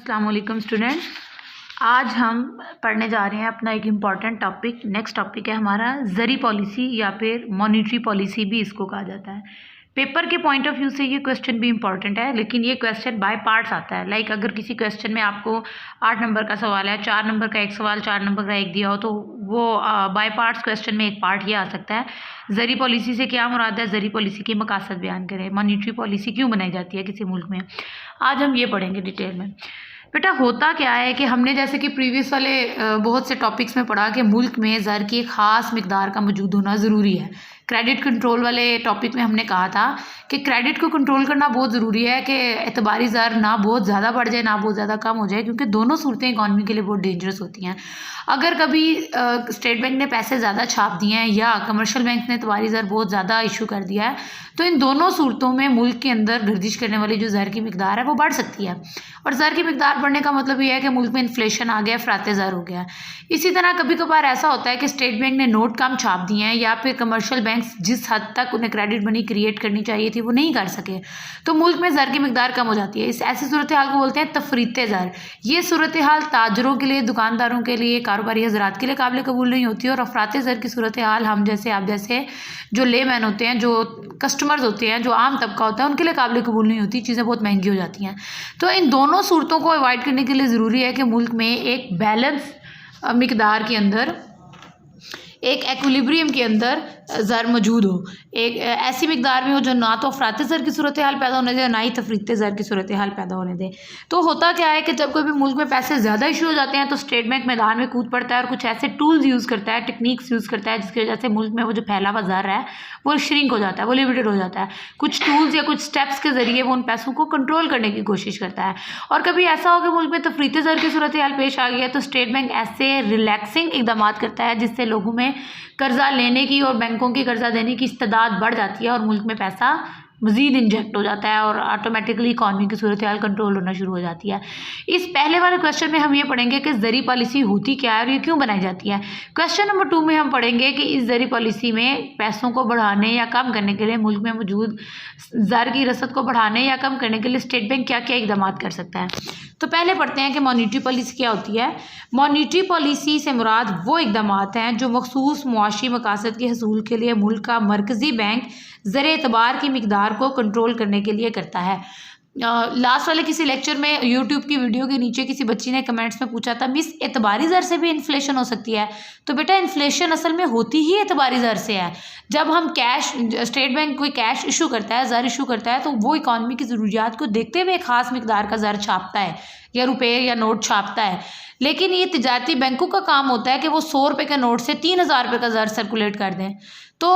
अस्सलाम वालेकुम स्टूडेंट्स। आज हम पढ़ने जा रहे हैं अपना एक इम्पॉर्टेंट टॉपिक। नेक्स्ट टॉपिक है हमारा ज़री पॉलिसी या फिर मॉनेटरी पॉलिसी भी इसको कहा जाता है। पेपर के पॉइंट ऑफ व्यू से ये क्वेश्चन भी इम्पॉर्टेंट है, लेकिन ये क्वेश्चन बाय पार्ट्स आता है। लाइक अगर किसी क्वेश्चन में आपको 8 नंबर का सवाल है, 4 नंबर का एक सवाल, 4 नंबर का एक दिया हो, तो वो बाय पार्ट्स क्वेश्चन में एक पार्ट ये आ सकता है, ज़री पॉलिसी से क्या मुराद है, ज़री पॉलिसी की मकासद बयान करें, मॉनेटरी पॉलिसी क्यों बनाई जाती है किसी मुल्क में। आज हम ये पढ़ेंगे डिटेल में। बेटा होता क्या है कि हमने जैसे कि प्रीवियस वाले बहुत से टॉपिक्स में पढ़ा कि मुल्क में ज़र की एक ख़ास मिकदार का मौजूद होना ज़रूरी है। क्रेडिट कंट्रोल वाले टॉपिक में हमने कहा था कि क्रेडिट को कंट्रोल करना बहुत ज़रूरी है कि एतबारी ज़र ना बहुत ज़्यादा बढ़ जाए ना बहुत ज़्यादा कम हो जाए, क्योंकि दोनों सूरतें इकॉनमी के लिए बहुत डेंजरस होती हैं। अगर कभी स्टेट बैंक ने पैसे ज़्यादा छाप दिए हैं या कमर्शियल बैंक ने एतबारी ज़र बहुत ज़्यादा इशू कर दिया है, तो इन दोनों सूरतों में मुल्क के अंदर गर्दिश करने वाली जो ज़र की मिकदार है वो बढ़ सकती है। और ज़र की मिकदार बढ़ने का मतलब ये है कि मुल्क में इन्फ्लेशन आ गया, फ़राते ज़र हो गया। इसी तरह कभी कभार ऐसा होता है कि स्टेट बैंक ने नोट कम छाप दिए हैं या फिर कमर्शियल बैंक जिस हद तक उन्हें क्रेडिट मनी क्रिएट करनी चाहिए थी वो नहीं कर सके, तो मुल्क में ज़र की मिकदार कम हो जाती है। इस ऐसी सूरत हाल को बोलते हैं तफरीते ज़र। ये सूरत हाल ताजरों के लिए, दुकानदारों के लिए, कारोबारी हजरात के लिए काबिल कबूल नहीं होती है। और अफराते ज़र की सूरत हाल हम जैसे आप जैसे जो लेमैन होते हैं, जो कस्टमर्स होते हैं, जो आम तबका होता है, उनके लिए काबिल कबूल नहीं होती, चीज़ें बहुत महंगी हो जाती हैं। तो इन दोनों सूरतों को अवॉइड करने के लिए ज़रूरी है कि मुल्क में एक बैलेंस मिकदार के अंदर, एक एक्विलिब्रियम के अंदर ज़र मौजूद हो, एक ऐसी मिकदार में हो जो ना तो अफराते ज़र की सूरत हाल पैदा होने दे, ना ही तफरीते ज़र की सूरत हाल पैदा होने दे। तो होता क्या है कि जब कोई भी मुल्क में पैसे ज़्यादा इशू हो जाते हैं तो स्टेट बैंक मैदान में कूद पड़ता है और कुछ ऐसे टूल्स यूज़ करता है, टेक्निक्स यूज़ करता है, जिसकी वजह से मुल्क में वो जो फैला हुआ ज़र है वो श्रिंक हो जाता है, वो लिमिटेड हो जाता है। कुछ टूल्स या कुछ स्टेप्स के ज़रिए वो उन पैसों को कंट्रोल करने की कोशिश करता है। और कभी ऐसा हो कि मुल्क में तफरीते ज़र की सूरत हाल पेश आ गई है तो स्टेट बैंक ऐसे रिलैक्सिंग इक़दाम करता है जिससे लोगों में कर्जा लेने की और बैंकों की कर्जा देने की इस्तेदाद बढ़ जाती है और मुल्क में पैसा मज़ीद इंजेक्ट हो जाता है और ऑटोमेटिकली इकॉनमी की सूरत हाल कंट्रोल होना शुरू हो जाती है। इस पहले वाले क्वेश्चन में हम ये पढ़ेंगे कि ज़री पॉलिसी होती क्या है और ये क्यों बनाई जाती है। क्वेश्चन नंबर 2 में हम पढ़ेंगे कि इस ज़री पॉलिसी में पैसों को बढ़ाने या कम करने के लिए, मुल्क में मौजूद ज़र की रसद को बढ़ाने या कम करने के लिए स्टेट बैंक क्या क्या इक़दाम कर सकता है। तो पहले पढ़ते हैं कि मॉनेटरी पॉलिसी क्या होती है। मॉनेटरी पॉलिसी से मुराद वो इक़दाम हैं जो मखसूस मुआशी मकासद के हसूल के लिए मुल्क का मरकज़ी बैंक ज़र एतबार की मिकदार को कंट्रोल करने के लिए करता है। लास्ट वाले किसी लेक्चर में यूट्यूब की वीडियो के नीचे किसी बच्ची ने कमेंट्स में पूछा था, मिस एतबारी ज़र से भी इन्फ्लेशन हो सकती है? तो बेटा इन्फ्लेशन असल में होती ही एतबारी ज़र से है। जब हम कैश, स्टेट बैंक कोई कैश इशू करता है, ज़र इशू करता है, तो वो इकॉनमी की ज़रूरियात को देखते हुए ख़ास मिकदार का ज़र छापता है या रुपये या नोट छापता है। लेकिन ये तिजारती बैंकों का काम होता है कि वो 100 रुपये के नोट से 3000 रुपये का ज़र सर्कुलेट कर दें। तो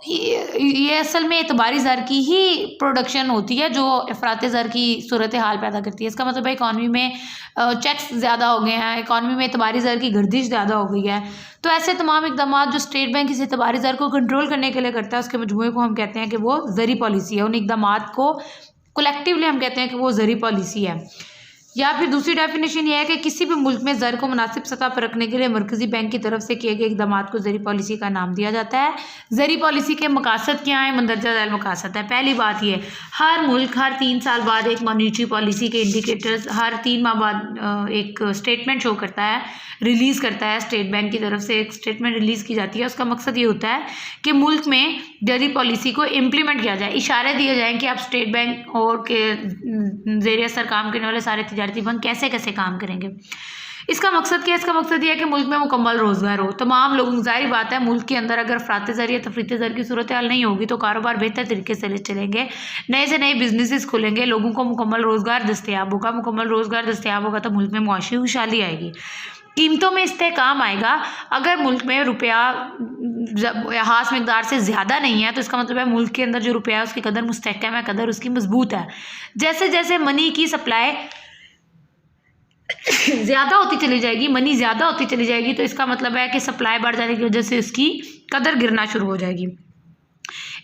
ये असल में एतबारी ज़र की ही प्रोडक्शन होती है जो अफराते ज़र की सूरत हाल पैदा करती है। इसका मतलब है इकॉनमी में चेक्स ज़्यादा हो गए हैं, इकॉनमी में एतबारी ज़र की गर्दिश ज़्यादा हो गई है। तो ऐसे तमाम इक़दाम जो स्टेट बैंक इस एतबारी ज़र को कंट्रोल करने के लिए करता है, उसके मजमूए को हम कहते हैं कि वो ज़री पॉलिसी है। उन इक़दाम को कलेक्टिवली हम कहते हैं कि वो ज़री पॉलिसी है। या फिर दूसरी डेफिनेशन ये है कि किसी भी मुल्क में ज़र को मुनासिब सतह पर रखने के लिए मरकज़ी बैंक की तरफ से किए गए इक़दाम को ज़री पॉलिसी का नाम दिया जाता है। ज़री पॉलिसी के मकासद क्या हैं? मंदरजा ज़ैल मकासद है। पहली बात ये, हर मुल्क हर 3 साल बाद एक मॉनेटरी पॉलिसी के इंडिकेटर्स, हर 3 माह बाद एक स्टेटमेंट शो करता है, रिलीज़ करता है। स्टेट बैंक की तरफ से एक स्टेटमेंट रिलीज़ की जाती है। उसका मकसद ये होता है कि मुल्क में ज़री पॉलिसी को इम्प्लीमेंट किया जाए, इशारे दिए जाएँ कि आप स्टेट बैंक और के ज़ेर असर काम करने वाले सारे तिजारती बैंक कैसे कैसे काम करेंगे। इसका मकसद क्या है? इसका मकसद ये है कि मुल्क में मुकम्मल रोज़गार हो तमाम लोगों। ज़ाहिर बात है मुल्क के अंदर अगर अफराते ज़र या तफरीते ज़र की सूरत हाल नहीं होगी तो कारोबार बेहतर तरीके से चलेंगे, नए से नए बिजनेसेस खुलेंगे, लोगों को मुकम्मल रोज़गार दस्तयाब होगा। मुकम्मल रोज़गार दस्तयाब होगा तो मुल्क में मुआशी खुशहाली आएगी, कीमतों में इस्तेहकाम आएगा। अगर मुल्क में रुपया ख़ास मिकदार से ज़्यादा नहीं है तो इसका मतलब है मुल्क के अंदर जो रुपया है उसकी कदर मुस्तहकम है, कदर उसकी मजबूत है। जैसे जैसे मनी की सप्लाई ज़्यादा होती चली जाएगी, मनी ज़्यादा होती चली जाएगी, तो इसका मतलब है कि सप्लाई बढ़ जाने की वजह से उसकी कदर गिरना शुरू हो जाएगी।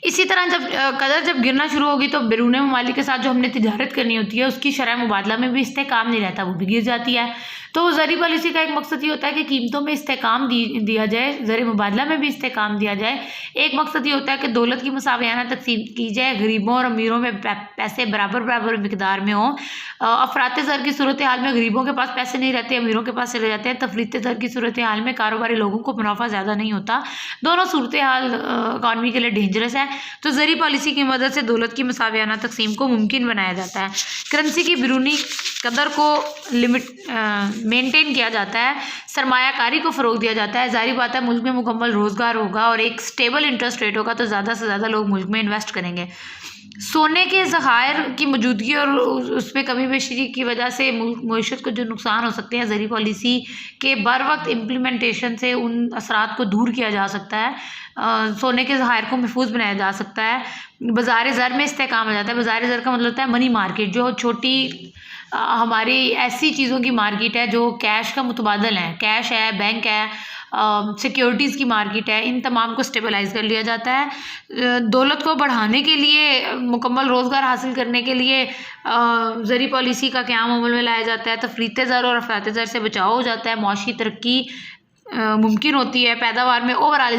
इसी तरह जब कदर जब गिरना शुरू होगी तो बैरून ममालिक के साथ जो हमने तिजारत करनी होती है उसकी शरह मुबादला में भी इस्तेहकाम नहीं रहता, वो भी गिर जाती है। तो ज़री पॉलिसी का एक मकसद ये होता है कि कीमतों में इस्तेहकाम दिया जाए, ज़र मुबादला में भी इस्तेहकाम दिया जाए। एक मकसद ये होता है कि दौलत की मुसावियाना तकसीम की जाए, गरीबों और अमीरों में पैसे बराबर बराबर मिकदार में हों। अफरात ज़र की सूरत हाल में गरीबों के पास पैसे नहीं रहते, अमीरों के पास चले जाते हैं। तफरीत ज़र की सूरत हाल में कारोबारी लोगों को मुनाफा ज़्यादा नहीं होता। दोनों सूरत हाल इकॉनमी के लिए डेंजरस है। तो ज़री पॉलिसी की मदद से दौलत की मुसावियाना तकसीम को मुमकिन बनाया जाता है। करेंसी की बैरूनी कदर को मेंटेन किया जाता है, सरमायाकारी को फ़रोग दिया जाता है। ज़ाहिर बात है मुल्क में मुकम्मल रोज़गार होगा और एक स्टेबल इंटरेस्ट रेट होगा तो ज़्यादा से ज़्यादा लोग मुल्क में इन्वेस्ट करेंगे। सोने के ज़खायर की मौजूदगी और उसमें कमी बेशी की वजह से मईशत को जो नुकसान हो सकते हैं, ज़री पॉलिसी के बर वक्त इम्प्लीमेंटेशन से उन असरात को दूर किया जा सकता है। सोने के ज़खायर को महफूज बनाया जा सकता है। बाज़ार ज़र में इस्तेहकाम आ जाता है। बाज़ार ज़र का मतलब होता है मनी मार्केट, जो छोटी हमारी ऐसी चीज़ों की मार्केट है जो कैश का मुतबादल है, कैश है, बैंक है, सिक्योरिटीज़ की मार्केट है, इन तमाम को स्टेबलाइज़ कर लिया जाता है। दौलत को बढ़ाने के लिए, मुकम्मल रोज़गार हासिल करने के लिए ज़री पॉलिसी का क़याम अमल में लाया जाता है। तफरीत ज़र और अफरात ज़र से बचाव हो जाता है, मुआशी तरक्की मुमकिन होती है, पैदावार में ओवरऑल